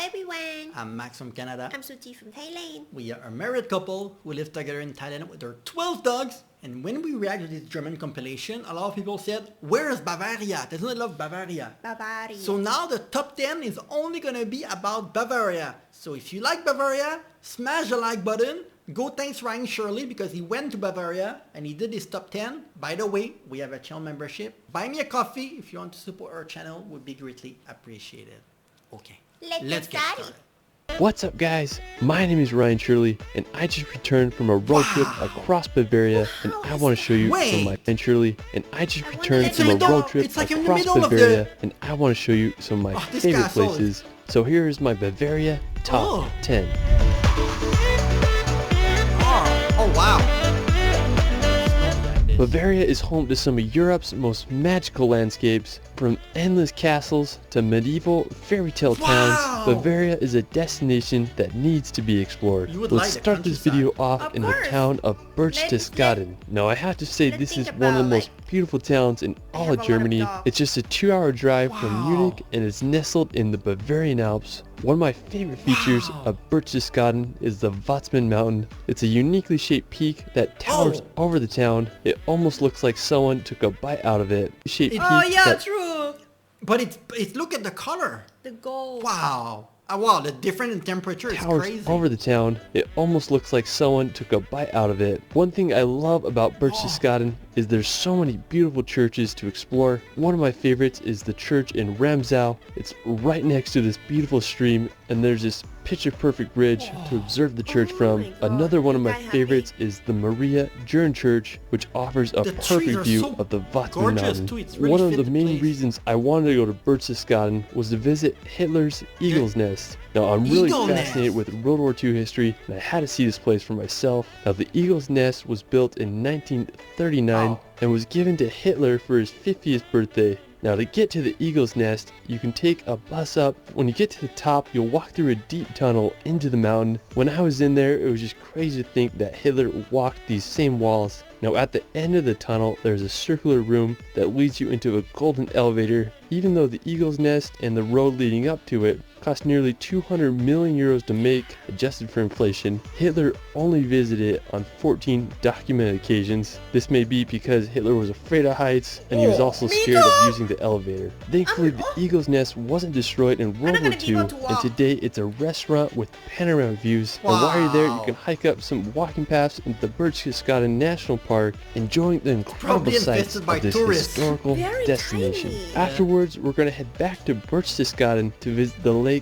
everyone. I'm Max from Canada. I'm Suti from Thailand. We are a married couple who live together in Thailand with our 12 dogs. And when we reacted to this German compilation, a lot of people said, where is Bavaria? Doesn't I love Bavaria? Bavaria. So now the top 10 is only going to be about Bavaria. So if you like Bavaria, smash the like button. Go thanks Ryan Shirley because he went to Bavaria and he did his top 10. By the way, we have a channel membership. Buy me a coffee if you want to support our channel. Would be greatly appreciated. Okay, let's get started. What's up guys? My name is Ryan Shirley and I just returned from a road trip across Bavaria and I want to show you some of my and Shirley and I just returned from a road trip across Bavaria and I want to show you some of my favorite places. So here is my Bavaria top 10. Oh wow. Bavaria is home to some of Europe's most magical landscapes, from endless castles to medieval fairy tale towns. Bavaria is a destination that needs to be explored. Let's start this video off in the town of Berchtesgaden. Now I have to say this is one of the most beautiful towns in all of Germany. It's just a 2-hour drive from Munich and it's nestled in the Bavarian Alps. One of my favorite features of Berchtesgaden is the Watzmann Mountain. It's a uniquely shaped peak that towers over the town. It almost looks like someone took a bite out of it. True. But it's look at the color. The gold. Wow. Wow, the difference in temperature is crazy. Over the town, it almost looks like someone took a bite out of it. One thing I love about Berchtesgaden is there's so many beautiful churches to explore. One of my favorites is the church in Ramsau. It's right next to this beautiful stream and there's this picture-perfect bridge to observe the church from. Another one of my favorites is the Maria Jern Church, which offers a perfect view of the Watzmann Mountain. One of the main reasons I wanted to go to Berchtesgaden was to visit Hitler's Eagle's Nest. Now I'm really fascinated with World War II history and I had to see this place for myself. Now the Eagle's Nest was built in 1939 and was given to Hitler for his 50th birthday. Now to get to the Eagle's Nest, you can take a bus up. When you get to the top, you'll walk through a deep tunnel into the mountain. When I was in there, it was just crazy to think that Hitler walked these same walls. Now at the end of the tunnel, there's a circular room that leads you into a golden elevator. Even though the Eagle's Nest and the road leading up to it cost nearly 200 million euros to make, adjusted for inflation, Hitler only visited it on 14 documented occasions. This may be because Hitler was afraid of heights and he was also scared of using the elevator. Thankfully, the Eagle's Nest wasn't destroyed in World War II, and today it's a restaurant with panoramic views. And while you're there, you can hike up some walking paths into the Berchtesgaden National Park, enjoying the incredible sights of this historical destination. Afterwards, we're going to head back to Berchtesgaden to visit the Lake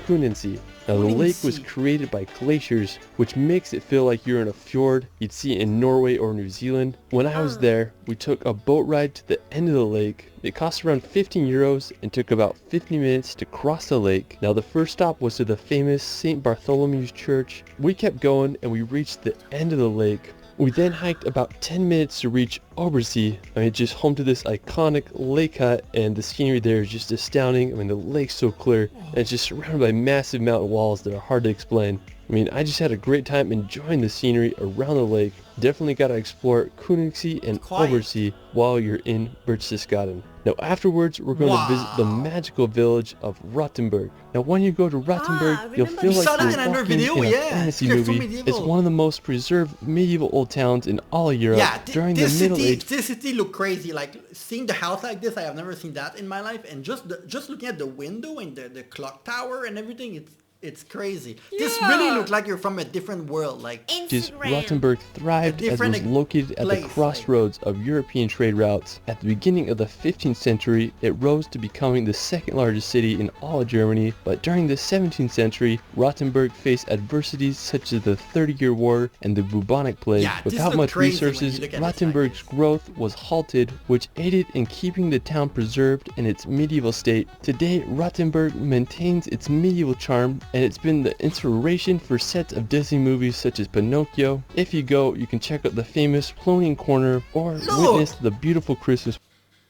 Königssee. Now the lake was created by glaciers, which makes it feel like you're in a fjord you'd see in Norway or New Zealand. When I was there, we took a boat ride to the end of the lake. It cost around 15 euros and took about 50 minutes to cross the lake. Now the first stop was to the famous St. Bartholomew's Church. We kept going and we reached the end of the lake. We then hiked about 10 minutes to reach Obersee. Just home to this iconic lake hut, and the scenery there is just astounding. The lake's so clear and it's just surrounded by massive mountain walls that are hard to explain. I just had a great time enjoying the scenery around the lake. Definitely gotta explore Königssee and Obersee while you're in Berchtesgaden. Now afterwards, we're going to visit the magical village of Rothenburg. Now when you go to Rothenburg, you'll feel like you're walking in a fantasy movie. It's one of the most preserved medieval old towns in all of Europe. During the Middle Ages. This city look crazy. Like seeing the house like this, I have never seen that in my life. And just looking at the window and the clock tower and everything, it's crazy. This really looks like you're from a different world. Like Rothenburg thrived as it was located at the crossroads of European trade routes. At the beginning of the 15th century, it rose to becoming the second largest city in all of Germany. But during the 17th century, Rothenburg faced adversities such as the 30-Year War and the bubonic plague. Without much resources, Rothenburg's growth was halted, which aided in keeping the town preserved in its medieval state. Today, Rothenburg maintains its medieval charm, and it's been the inspiration for sets of Disney movies such as Pinocchio. If you go, you can check out the famous Cloning Corner or witness the beautiful Christmas.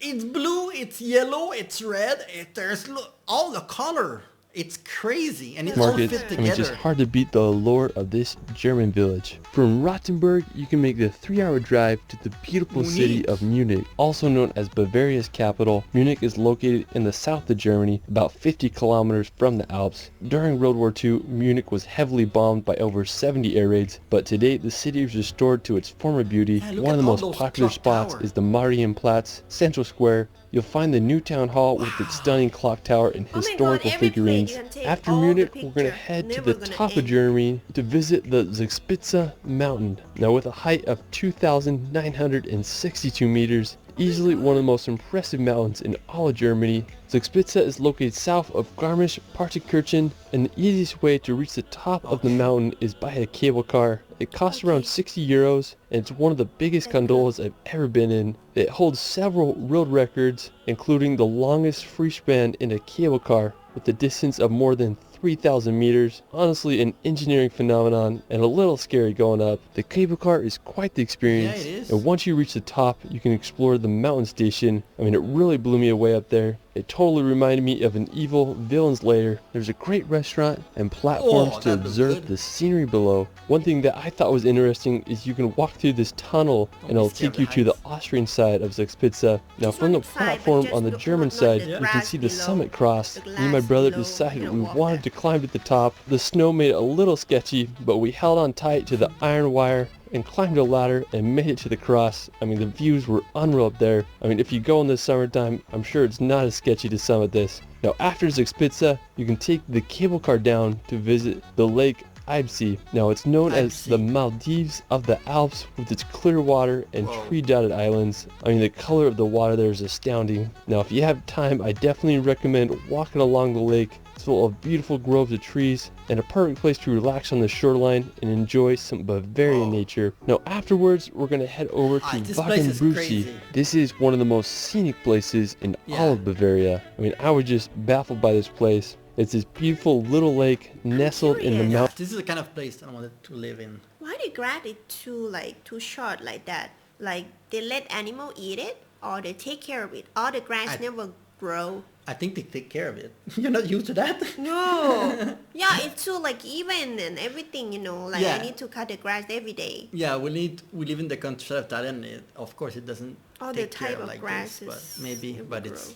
It's blue, it's yellow, it's red, there's all the color. It's crazy, and it's all markets. fit I mean, it's just together. hard to beat the allure of this German village. From Rothenburg, you can make the 3-hour drive to the beautiful city Munich. of Munich. Also known as Bavaria's capital, Munich is located in the south of Germany, about 50 kilometers from the Alps. During World War II, Munich was heavily bombed by over 70 air raids, but today the city is restored to its former beauty. Yeah, look One of at the all most those popular clock spots towers. is the Marienplatz, Central Square. You'll find the new town hall with its stunning clock tower and Oh my God, historical every plate figurines. you can take After all the Munich, we're going to picture. head to Never the gonna top of end. Germany to visit the Zugspitze mountain. Now with a height of 2,962 meters, easily one of the most impressive mountains in all of Germany. Zugspitze is located south of Garmisch-Partenkirchen, and the easiest way to reach the top of the mountain is by a cable car. It costs around 60 euros, and it's one of the biggest gondolas I've ever been in. It holds several world records, including the longest free span in a cable car, with a distance of more than 3,000 meters. Honestly, an engineering phenomenon and a little scary going up. The cable car is quite the experience. Yeah, it is. And once you reach the top, you can explore the mountain station. I mean, it really blew me away up there. It totally reminded me of an evil villain's lair. There's a great restaurant and platforms Oh, to that looks observe good. the scenery below. One thing that I thought was interesting is you can walk through this tunnel and be it'll scared take you of to the heights. Austrian side of Zugspitze. Now Just from the on the side, but platform just on the look German not the side, you can grass see the below, summit cross. the Me and my glass brother below, decided you we don't walk wanted there. to climb to the top. The snow made it a little sketchy, but we held on tight to the iron wire and climbed a ladder and made it to the cross. I mean, the views were unreal up there. I mean, if you go in the summertime, I'm sure it's not as sketchy to summit this. Now after Zugspitze, you can take the cable car down to visit the lake Eibsee. Now it's known as Eibsee. the Maldives of the Alps with its clear water and Whoa. tree-dotted islands. I mean, the color of the water there is astounding. Now if you have time, I definitely recommend walking along the lake. It's full of beautiful groves of trees and a perfect place to relax on the shoreline and enjoy some Bavarian nature. Now afterwards, we're going to head over to This place is Wagenbrüssee. crazy. This is one of the most scenic places in Yeah. all of Bavaria. I mean, I was just baffled by this place. It's this beautiful little lake nestled in the curious. mountain. This is the kind of place I wanted to live in. Why the grass is too short like that? Like they let animal eat it, or they take care of it, or the grass never grow. I think they take care of it. You're not used to that? No. Yeah, it's too like even and everything, you know. Like Yeah. I need to cut the grass every day. Yeah, we live in the country of Thailand. Of course, it doesn't All the take care type of like grass this, but is maybe, never but grow. it's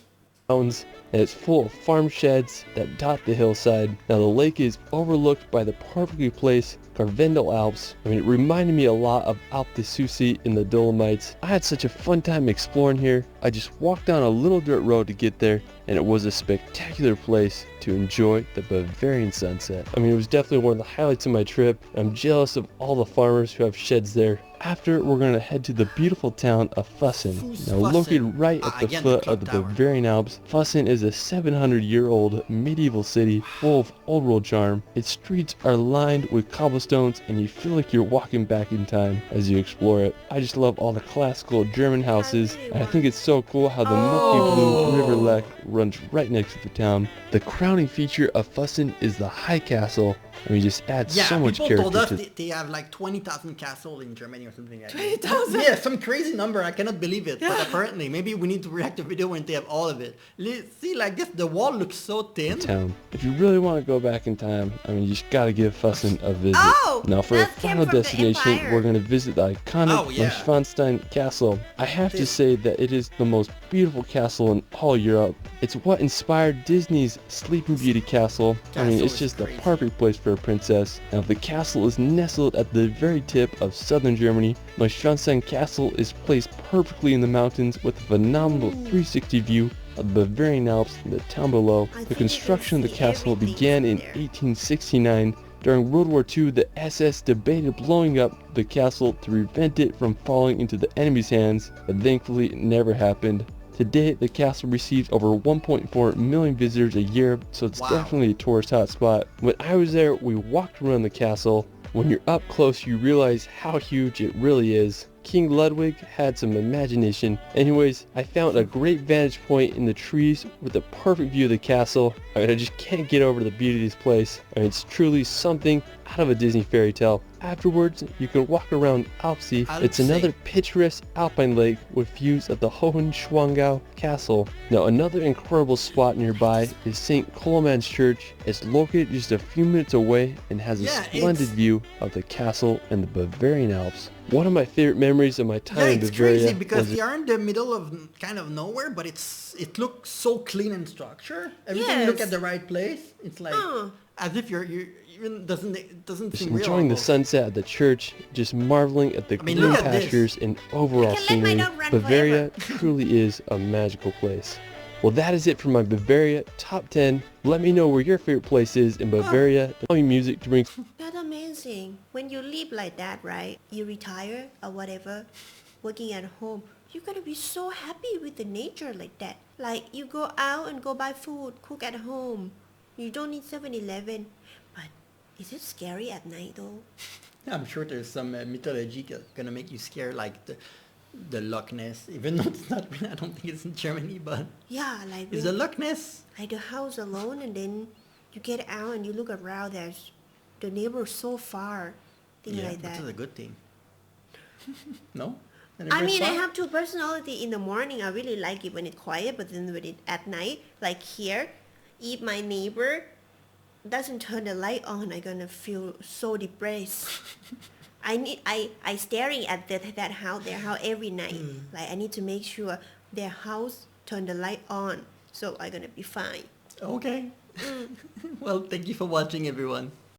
Mountains, and it's full of farm sheds that dot the hillside. Now the lake is overlooked by the perfectly placed Karwendel Alps. I mean, it reminded me a lot of Alpe de Sucy in the Dolomites. I had such a fun time exploring here. I just walked down a little dirt road to get there, and it was a spectacular place to enjoy the Bavarian sunset. I mean, it was definitely one of the highlights of my trip. I'm jealous of all the farmers who have sheds there. After, we're going to head to the beautiful town of Füssen. Now, Füssen. located right at the Again, the foot clock of the tower. Bavarian Alps, Füssen is a 700-year-old medieval city full of old world charm. Its streets are lined with cobblestones, and you feel like you're walking back in time as you explore it. I just love all the classical German houses, and I think it's so cool how the milky blue River Lech runs right next to the town. The crowning feature of Füssen is the High Castle. I mean, it just adds so much people told character us to they have like 20,000 castles in Germany or something like that. 20,000? Yeah, some crazy number. I cannot believe it. But apparently, maybe we need to react to video when they have all of it. See, like this, the wall looks so thin. town. If you really want to go back in time, I mean, you just gotta give Füssen a visit. Oh, Now, for a that came final from the destination, Empire. we're gonna visit the iconic Oh, yeah. Neuschwanstein Castle. I have to This- say that it is the most beautiful castle in all Europe. It's what inspired Disney's Sleeping Beauty castle. I mean, Castle it's is just crazy. the perfect place for a princess. Now, the castle is nestled at the very tip of southern Germany. Neuschwanstein Castle is placed perfectly in the mountains with a phenomenal 360 view of the Bavarian Alps and the town below. think you The can construction of the see castle everything began in from there. 1869. During World War II, the SS debated blowing up the castle to prevent it from falling into the enemy's hands, but thankfully it never happened. Today, the castle receives over 1.4 million visitors a year, so it's Wow. definitely a tourist hotspot. When I was there, we walked around the castle. When you're up close, you realize how huge it really is. King Ludwig had some imagination. Anyways, I found a great vantage point in the trees with a perfect view of the castle. I mean, I just can't get over the beauty of this place. I mean, it's truly something out of a Disney fairy tale. Afterwards, you can walk around Alpsee. It's another picturesque alpine lake with views of the Neuschwanstein Castle. Now, another incredible spot nearby is St. Coloman's Church. It's located just a few minutes away and has a splendid view of the castle and the Bavarian Alps. One of my favorite memories of my time in it's Bavaria crazy because was they are in the middle of kind of nowhere, but it looks so clean and structured. Every time you look at the right place, it's like as if you're even doesn't seem real. enjoying the almost. sunset at the church, just marveling at the green look at this. pastures and overall I can let my scenery. dog run Bavaria truly is a magical place. Well, that is it for my Bavaria top 10. Let me know where your favorite place is in Bavaria. Tell me music to bring. That's amazing. When you live like that, right? You retire or whatever, working at home, you're gonna be so happy with the nature like that. Like you go out and go buy food, cook at home. You don't need 7-Eleven. But is it scary at night though? I'm sure there's some mythology gonna make you scared, like the Loch Ness. Even though it's not, I don't think it's in Germany, but Yeah, like is the Loch Ness? like the house alone, and then you get out and you look around. There's the neighbors so far, things like that. That's a good thing. No? I mean, I have two personality. In the morning, I really like it when it's quiet, but then when it at night, like here, if my neighbor doesn't turn the light on, I'm gonna feel so depressed. I staring at that house, their house every night. Like I need to make sure their house turn the light on, so I'm gonna be fine. Okay. Well, thank you for watching, everyone.